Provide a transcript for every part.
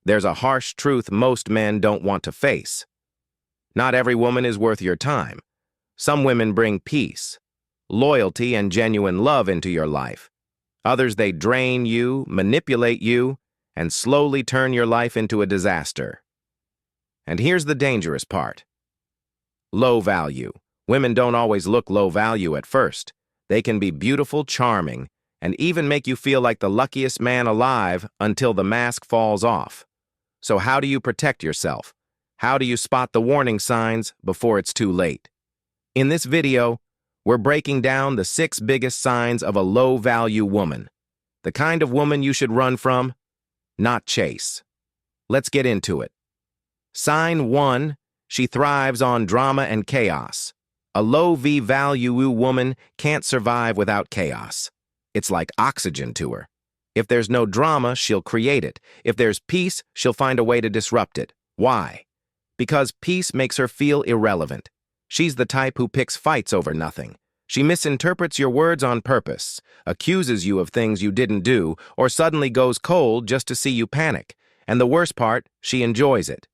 there's a harsh truth most men don't want to face. Not every woman is worth your time. Some women bring peace, loyalty, and genuine love into your life. Others, they drain you, manipulate you, and slowly turn your life into a disaster. And here's the dangerous part. Low value. Women don't always look low value at first. They can be beautiful, charming, and even make you feel like the luckiest man alive until the mask falls off. So how do you protect yourself? How do you spot the warning signs before it's too late? In this video, we're breaking down the 6 biggest signs of a low-value woman. The kind of woman you should run from, not chase. Let's get into it. Sign 1, she thrives on drama and chaos. A low-value woman can't survive without chaos. It's like oxygen to her. If there's no drama, she'll create it. If there's peace, she'll find a way to disrupt it. Why? Because peace makes her feel irrelevant. She's the type who picks fights over nothing. She misinterprets your words on purpose, accuses you of things you didn't do, or suddenly goes cold just to see you panic. And the worst part, she enjoys it.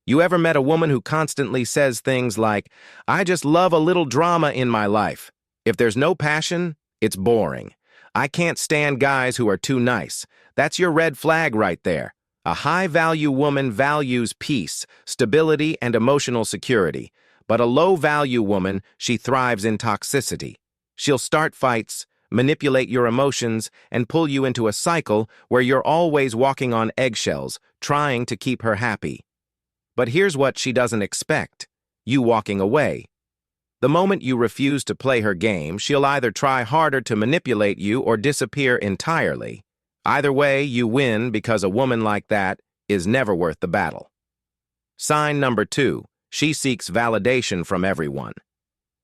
You ever met a woman who constantly says things like, "I just love a little drama in my life"? If there's no passion, it's boring. "I can't stand guys who are too nice." That's your red flag right there. A high-value woman values peace, stability, and emotional security. But a low-value woman, she thrives in toxicity. She'll start fights, manipulate your emotions, and pull you into a cycle where you're always walking on eggshells, trying to keep her happy. But here's what she doesn't expect: you walking away. The moment you refuse to play her game, she'll either try harder to manipulate you or disappear entirely. Either way, you win, because a woman like that is never worth the battle. Sign number 2. She seeks validation from everyone.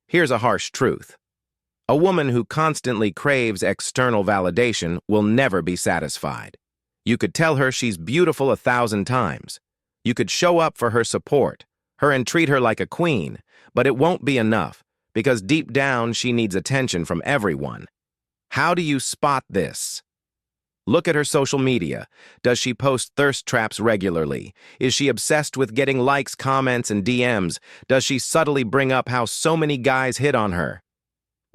Here's a harsh truth. A woman who constantly craves external validation will never be satisfied. You could tell her she's beautiful 1,000 times. You could show up for her support, and treat her like a queen, but it won't be enough, because deep down she needs attention from everyone. How do you spot this? Look at her social media. Does she post thirst traps regularly? Is she obsessed with getting likes, comments, and DMs? Does she subtly bring up how so many guys hit on her?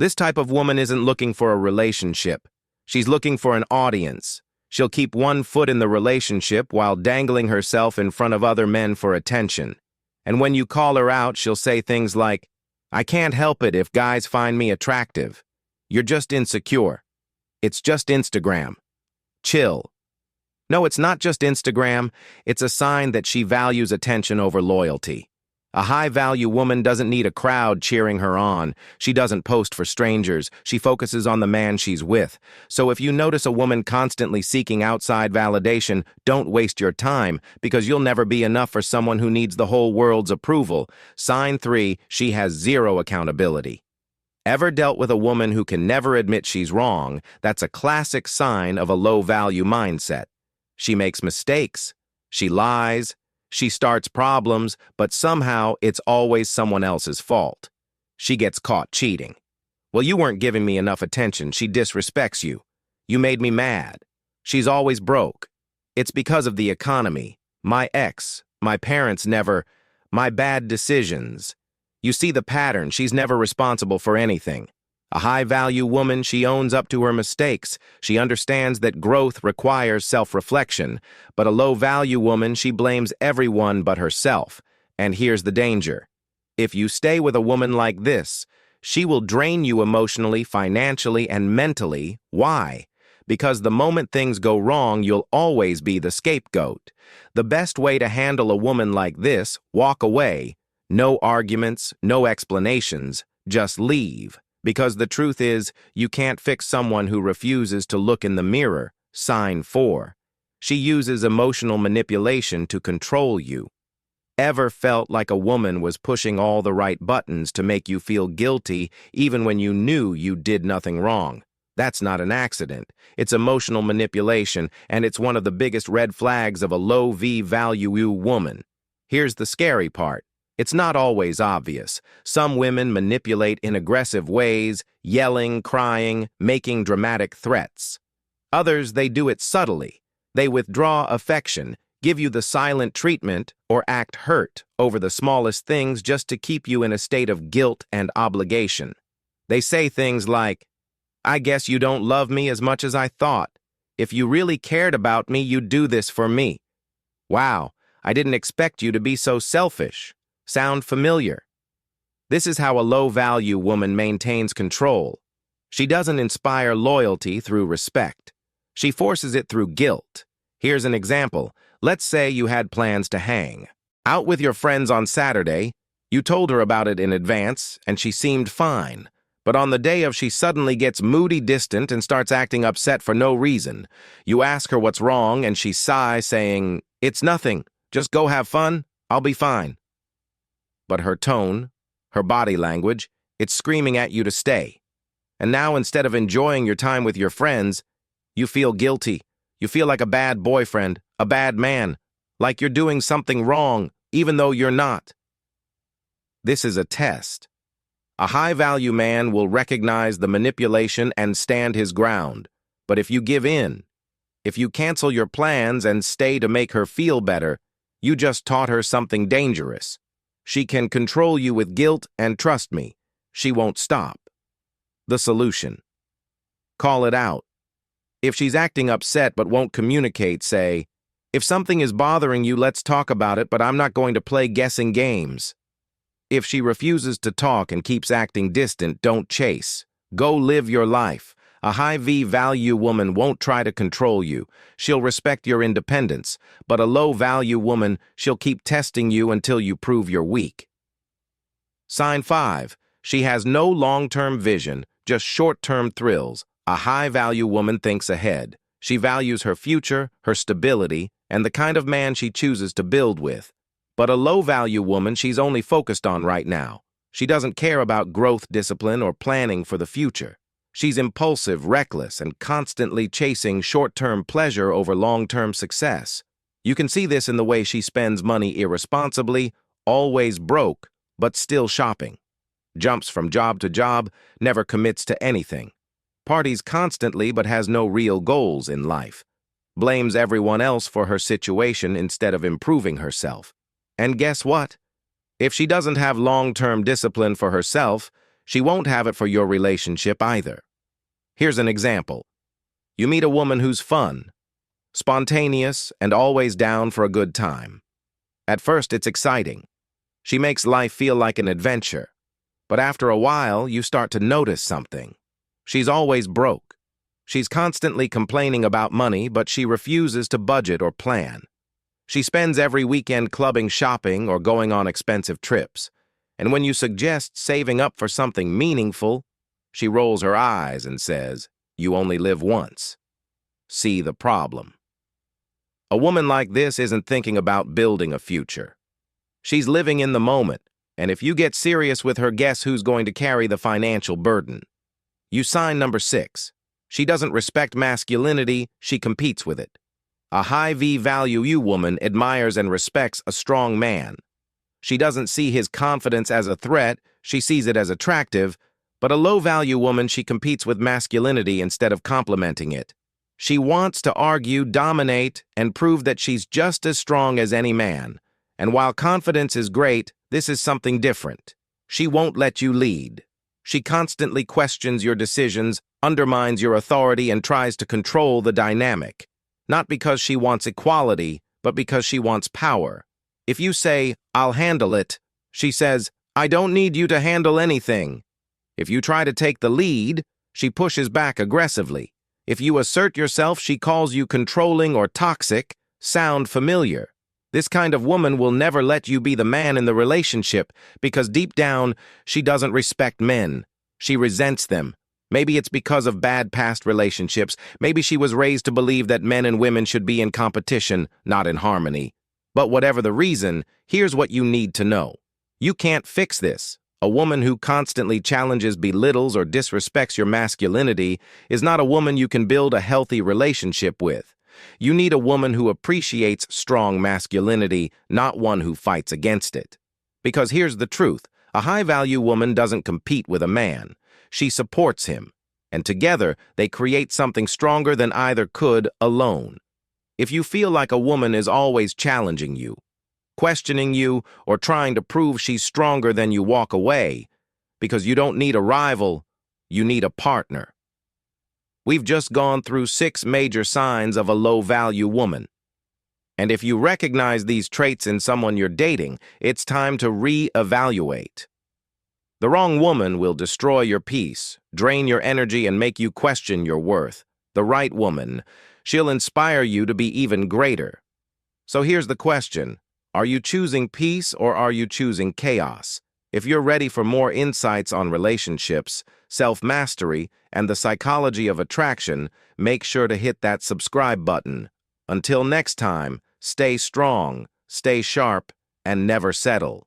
This type of woman isn't looking for a relationship. She's looking for an audience. She'll keep one foot in the relationship while dangling herself in front of other men for attention. And when you call her out, she'll say things like, "I can't help it if guys find me attractive. You're just insecure. It's just Instagram. Chill." No, it's not just Instagram. It's a sign that she values attention over loyalty. A high-value woman doesn't need a crowd cheering her on. She doesn't post for strangers. She focuses on the man she's with. So if you notice a woman constantly seeking outside validation, don't waste your time, because you'll never be enough for someone who needs the whole world's approval. Sign 3, she has zero accountability. Ever dealt with a woman who can never admit she's wrong? That's a classic sign of a low-value mindset. She makes mistakes. She lies. She starts problems, but somehow it's always someone else's fault. She gets caught cheating. "Well, you weren't giving me enough attention." She disrespects you. "You made me mad." She's always broke. "It's because of the economy. My ex, my parents never, my bad decisions." You see the pattern. She's never responsible for anything. A high-value woman, she owns up to her mistakes. She understands that growth requires self-reflection. But a low-value woman, she blames everyone but herself. And here's the danger. If you stay with a woman like this, she will drain you emotionally, financially, and mentally. Why? Because the moment things go wrong, you'll always be the scapegoat. The best way to handle a woman like this: walk away. No arguments, no explanations, just leave. Because the truth is, you can't fix someone who refuses to look in the mirror. Sign 4. She uses emotional manipulation to control you. Ever felt like a woman was pushing all the right buttons to make you feel guilty even when you knew you did nothing wrong? That's not an accident. It's emotional manipulation, and it's one of the biggest red flags of a low-value woman. Here's the scary part. It's not always obvious. Some women manipulate in aggressive ways, yelling, crying, making dramatic threats. Others, they do it subtly. They withdraw affection, give you the silent treatment, or act hurt over the smallest things just to keep you in a state of guilt and obligation. They say things like, "I guess you don't love me as much as I thought. If you really cared about me, you'd do this for me. Wow, I didn't expect you to be so selfish." Sound familiar? This is how a low-value woman maintains control. She doesn't inspire loyalty through respect. She forces it through guilt. Here's an example. Let's say you had plans to hang out with your friends on Saturday. You told her about it in advance, and she seemed fine. But on the day of, she suddenly gets moody, distant, and starts acting upset for no reason. You ask her what's wrong, and she sighs, saying, "It's nothing. Just go have fun. I'll be fine." But her tone, her body language, it's screaming at you to stay. And now, instead of enjoying your time with your friends, you feel guilty. You feel like a bad boyfriend, a bad man, like you're doing something wrong, even though you're not. This is a test. A high-value man will recognize the manipulation and stand his ground. But if you give in, if you cancel your plans and stay to make her feel better, you just taught her something dangerous. She can control you with guilt, and trust me, she won't stop. The solution: call it out. If she's acting upset but won't communicate, say, "If something is bothering you, let's talk about it, but I'm not going to play guessing games." If she refuses to talk and keeps acting distant, don't chase. Go live your life. A high-value woman won't try to control you. She'll respect your independence. But a low-value woman, she'll keep testing you until you prove you're weak. Sign 5. She has no long-term vision, just short-term thrills. A high-value woman thinks ahead. She values her future, her stability, and the kind of man she chooses to build with. But a low-value woman, she's only focused on right now. She doesn't care about growth, discipline, or planning for the future. She's impulsive, reckless, and constantly chasing short-term pleasure over long-term success. You can see this in the way she spends money irresponsibly, always broke, but still shopping. Jumps from job to job, never commits to anything. Parties constantly but has no real goals in life. Blames everyone else for her situation instead of improving herself. And guess what? If she doesn't have long-term discipline for herself, she won't have it for your relationship either. Here's an example. You meet a woman who's fun, spontaneous, and always down for a good time. At first, it's exciting. She makes life feel like an adventure. But after a while, you start to notice something. She's always broke. She's constantly complaining about money, but she refuses to budget or plan. She spends every weekend clubbing, shopping, or going on expensive trips. And when you suggest saving up for something meaningful, she rolls her eyes and says, "You only live once." See the problem. A woman like this isn't thinking about building a future. She's living in the moment, and if you get serious with her, guess who's going to carry the financial burden? You sign number 6. She doesn't respect masculinity, she competes with it. A high-value woman admires and respects a strong man. She doesn't see his confidence as a threat, she sees it as attractive, but a low-value woman, she competes with masculinity instead of complementing it. She wants to argue, dominate, and prove that she's just as strong as any man. And while confidence is great, this is something different. She won't let you lead. She constantly questions your decisions, undermines your authority, and tries to control the dynamic. Not because she wants equality, but because she wants power. If you say, "I'll handle it," she says, "I don't need you to handle anything." If you try to take the lead, she pushes back aggressively. If you assert yourself, she calls you controlling or toxic. Sound familiar? This kind of woman will never let you be the man in the relationship because deep down, she doesn't respect men. She resents them. Maybe it's because of bad past relationships. Maybe she was raised to believe that men and women should be in competition, not in harmony. But whatever the reason, here's what you need to know. You can't fix this. A woman who constantly challenges, belittles, or disrespects your masculinity is not a woman you can build a healthy relationship with. You need a woman who appreciates strong masculinity, not one who fights against it. Because here's the truth. A high-value woman doesn't compete with a man. She supports him, and together they create something stronger than either could alone. If you feel like a woman is always challenging you, questioning you, or trying to prove she's stronger than you, walk away, because you don't need a rival, you need a partner. We've just gone through 6 major signs of a low-value woman. And if you recognize these traits in someone you're dating, it's time to re-evaluate. The wrong woman will destroy your peace, drain your energy, and make you question your worth. The right woman, she'll inspire you to be even greater. So here's the question. Are you choosing peace or are you choosing chaos? If you're ready for more insights on relationships, self-mastery, and the psychology of attraction, make sure to hit that subscribe button. Until next time, stay strong, stay sharp, and never settle.